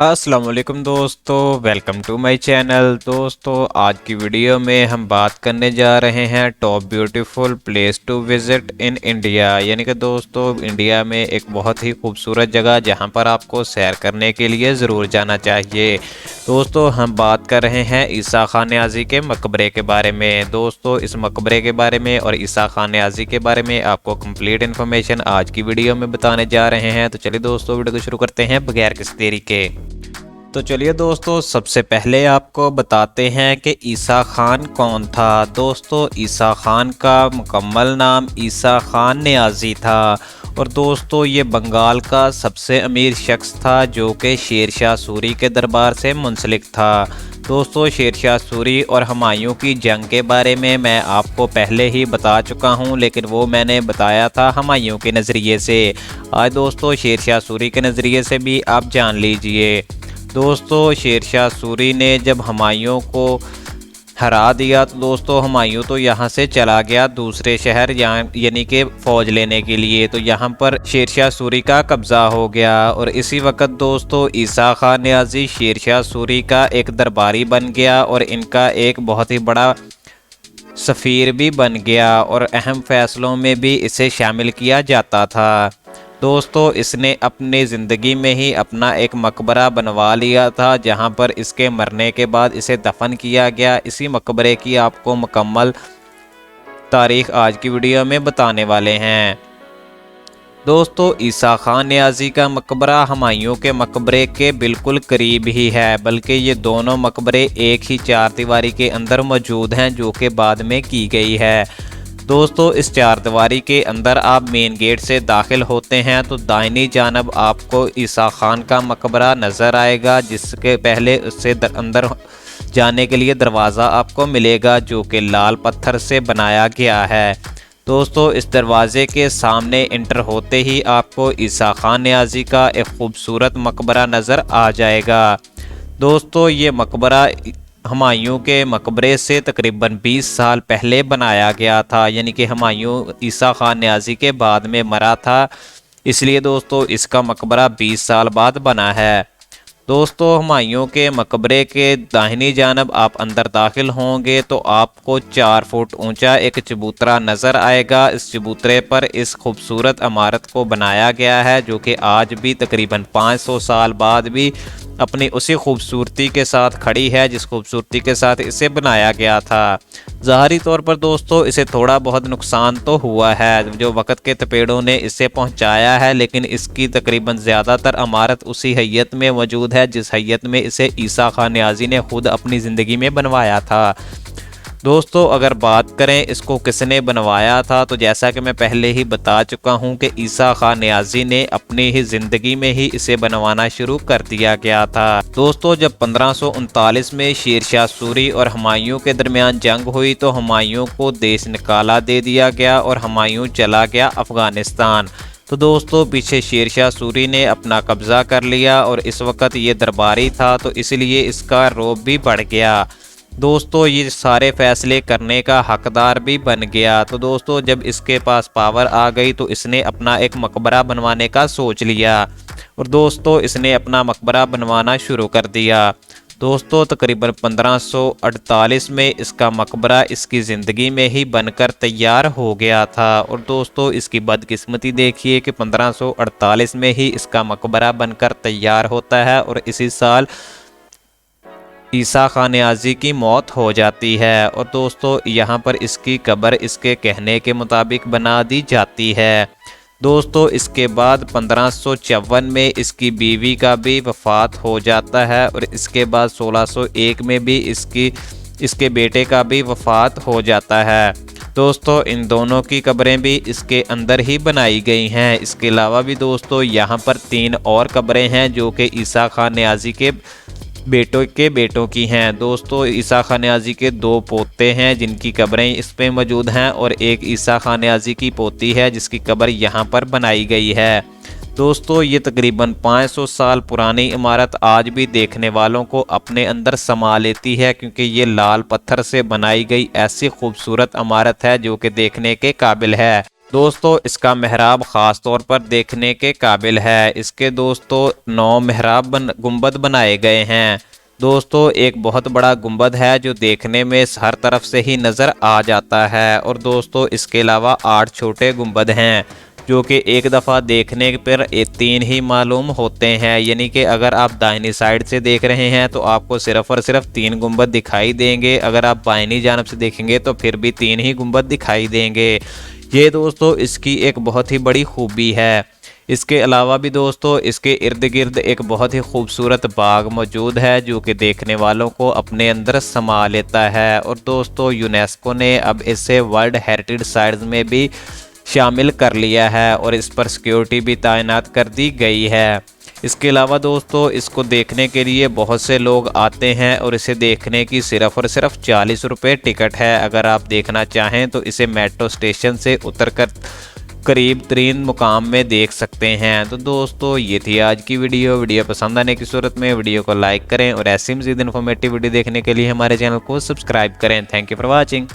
अस्सलाम वालेकुम दोस्तों, वेलकम टू माय चैनल। दोस्तों आज की वीडियो में हम बात करने जा रहे हैं top beautiful place to visit in India. यानी कि दोस्तों इंडिया में एक बहुत ही खूबसूरत जगह जहां पर आपको सैर करने के लिए ज़रूर जाना चाहिए। दोस्तों हम बात कर रहे हैं ईसा खान न्याज़ी के मकबरे के बारे में। दोस्तों इस मकबरे के बारे में और ईसा खान न्याज़ी के बारे में आपको कंप्लीट इन्फॉर्मेशन आज की वीडियो में बताने जा रहे हैं। तो चलिए दोस्तों वीडियो को शुरू करते हैं बगैर किसी देरी के। तो चलिए दोस्तों सबसे पहले आपको बताते हैं कि ईसा खान कौन था। दोस्तों ईसा खान का मुकम्मल नाम ईसा खान न्याज़ी था और दोस्तों ये बंगाल का सबसे अमीर शख्स था जो कि शेर शाह सूरी के दरबार से मुंसलिक था। दोस्तों शेर शाह सूरी और हुमायूं की जंग के बारे में मैं आपको पहले ही बता चुका हूं, लेकिन वो मैंने बताया था हुमायूं के नज़रिए से। आज दोस्तों शेर शाह सूरी के नज़रिए से भी आप जान लीजिए। दोस्तों शेर शाह सूरी ने जब हुमायूं को हरा दिया तो दोस्तों हुमायूं तो यहाँ से चला गया दूसरे शहर यानी कि फ़ौज लेने के लिए। तो यहाँ पर शेर शाह सूरी का कब्ज़ा हो गया और इसी वक्त दोस्तों ईसा खान न्याज़ी शेर शाह सूरी का एक दरबारी बन गया और इनका एक बहुत ही बड़ा सफ़ीर भी बन गया और अहम फ़ैसलों में भी इसे शामिल किया जाता था। दोस्तों इसने अपनी ज़िंदगी में ही अपना एक मकबरा बनवा लिया था जहां पर इसके मरने के बाद इसे दफन किया गया। इसी मकबरे की आपको मुकम्मल तारीख आज की वीडियो में बताने वाले हैं। दोस्तों ईसा खान न्याज़ी का मकबरा हुमायूं के मकबरे के बिल्कुल करीब ही है, बल्कि ये दोनों मकबरे एक ही चार दीवारी के अंदर मौजूद हैं जो कि बाद में की गई है। दोस्तों इस चार दीवारी के अंदर आप मेन गेट से दाखिल होते हैं तो दाहिनी जानब आपको ईसा खान का मकबरा नज़र आएगा, जिसके पहले उससे अंदर जाने के लिए दरवाज़ा आपको मिलेगा जो कि लाल पत्थर से बनाया गया है। दोस्तों इस दरवाज़े के सामने इंटर होते ही आपको ईसा खान न्याज़ी का एक खूबसूरत मकबरा नज़र आ जाएगा। दोस्तों ये मकबरा हुमायूं के मकबरे से तकरीबन 20 साल पहले बनाया गया था, यानी कि हुमायूं ईसा खान न्याज़ी के बाद में मरा था, इसलिए दोस्तों इसका मकबरा 20 साल बाद बना है। दोस्तों हुमायूं के मकबरे के दाहिनी जानब आप अंदर दाखिल होंगे तो आपको 4 फुट ऊंचा एक चबूतरा नज़र आएगा। इस चबूतरे पर इस खूबसूरत इमारत को बनाया गया है जो कि आज भी तकरीबन 500 साल बाद भी अपनी उसी खूबसूरती के साथ खड़ी है जिस खूबसूरती के साथ इसे बनाया गया था। ज़ाहरी तौर पर दोस्तों इसे थोड़ा बहुत नुकसान तो हुआ है जो वक़्त के तपेड़ों ने इसे पहुंचाया है, लेकिन इसकी तकरीबन ज़्यादातर इमारत उसी हैयत में मौजूद है जिस हैयत में इसे ईसा खान न्याज़ी ने खुद अपनी ज़िंदगी में बनवाया था। दोस्तों अगर बात करें इसको किसने बनवाया था तो जैसा कि मैं पहले ही बता चुका हूं कि ईसा खान न्याज़ी ने अपनी ही ज़िंदगी में ही इसे बनवाना शुरू कर दिया गया था। दोस्तों जब 1539 में शेर शाह सूरी और हुमायूं के दरमियान जंग हुई तो हुमायूं को देश निकाला दे दिया गया और हुमायूं चला गया अफ़गानिस्तान। तो दोस्तों पीछे शेर शाह सूरी ने अपना कब्ज़ा कर लिया और इस वक्त ये दरबारी था तो इसलिए इसका रौब भी बढ़ गया। दोस्तों ये सारे फैसले करने का हकदार भी बन गया। तो दोस्तों जब इसके पास पावर आ गई तो इसने अपना एक मकबरा बनवाने का सोच लिया और दोस्तों इसने अपना मकबरा बनवाना शुरू कर दिया। दोस्तों तकरीबन 1548 में इसका मकबरा इसकी ज़िंदगी में ही बनकर तैयार हो गया था और दोस्तों इसकी बदकिस्मती देखिए कि 1548 में ही इसका मकबरा बनकर तैयार होता है और इसी साल ईसा खान न्याज़ी की मौत हो जाती है और दोस्तों यहाँ पर इसकी कब्र इसके कहने के मुताबिक बना दी जाती है। दोस्तों इसके बाद 1554 में इसकी बीवी का भी वफ़ात हो जाता है और इसके बाद 1601 में भी इसके बेटे का भी वफ़ात हो जाता है। दोस्तों इन दोनों की कब्रें भी इसके अंदर ही बनाई गई हैं। इसके अलावा भी दोस्तों यहाँ पर 3 और कब्रें हैं जो कि ईसा खान न्याज़ी के बेटों की हैं। दोस्तों ईसा खान न्याज़ी के 2 पोते हैं जिनकी कब्रें इस पे मौजूद हैं और एक ईसा खान न्याज़ी की पोती है जिसकी कब्र यहाँ पर बनाई गई है। दोस्तों ये तकरीबन 500 साल पुरानी इमारत आज भी देखने वालों को अपने अंदर समा लेती है क्योंकि ये लाल पत्थर से बनाई गई ऐसी खूबसूरत इमारत है जो कि देखने के काबिल है। दोस्तों इसका मेहराब ख़ास तौर पर देखने के काबिल है। इसके दोस्तों 9 मेहराब गुंबद बनाए गए हैं। दोस्तों एक बहुत बड़ा गुंबद है जो देखने में हर तरफ से ही नज़र आ जाता है। और दोस्तों इसके अलावा 8 छोटे गुंबद हैं जो कि एक दफ़ा देखने पर 3 ही मालूम होते हैं। यानी कि अगर आप दाहिनी साइड से देख रहे हैं तो आपको सिर्फ और सिर्फ 3 गुंबद दिखाई देंगे। अगर आप बाइनी जानब से देखेंगे तो फिर भी 3 ही गुंबद दिखाई देंगे। ये दोस्तों इसकी एक बहुत ही बड़ी खूबी है। इसके अलावा भी दोस्तों इसके इर्द गिर्द एक बहुत ही खूबसूरत बाग मौजूद है जो कि देखने वालों को अपने अंदर समा लेता है। और दोस्तों यूनेस्को ने अब इसे वर्ल्ड हेरिटेज साइट्स में भी शामिल कर लिया है और इस पर सिक्योरिटी भी तैनात कर दी गई है। इसके अलावा दोस्तों इसको देखने के लिए बहुत से लोग आते हैं और इसे देखने की सिर्फ और सिर्फ 40 रुपये टिकट है। अगर आप देखना चाहें तो इसे मेट्रो स्टेशन से उतरकर करीब तरीन मुकाम में देख सकते हैं। तो दोस्तों ये थी आज की वीडियो पसंद आने की सूरत में वीडियो को लाइक करें और ऐसी मज़ीद इन्फॉर्मेटिव वीडियो देखने के लिए हमारे चैनल को सब्सक्राइब करें। Thank you for watching.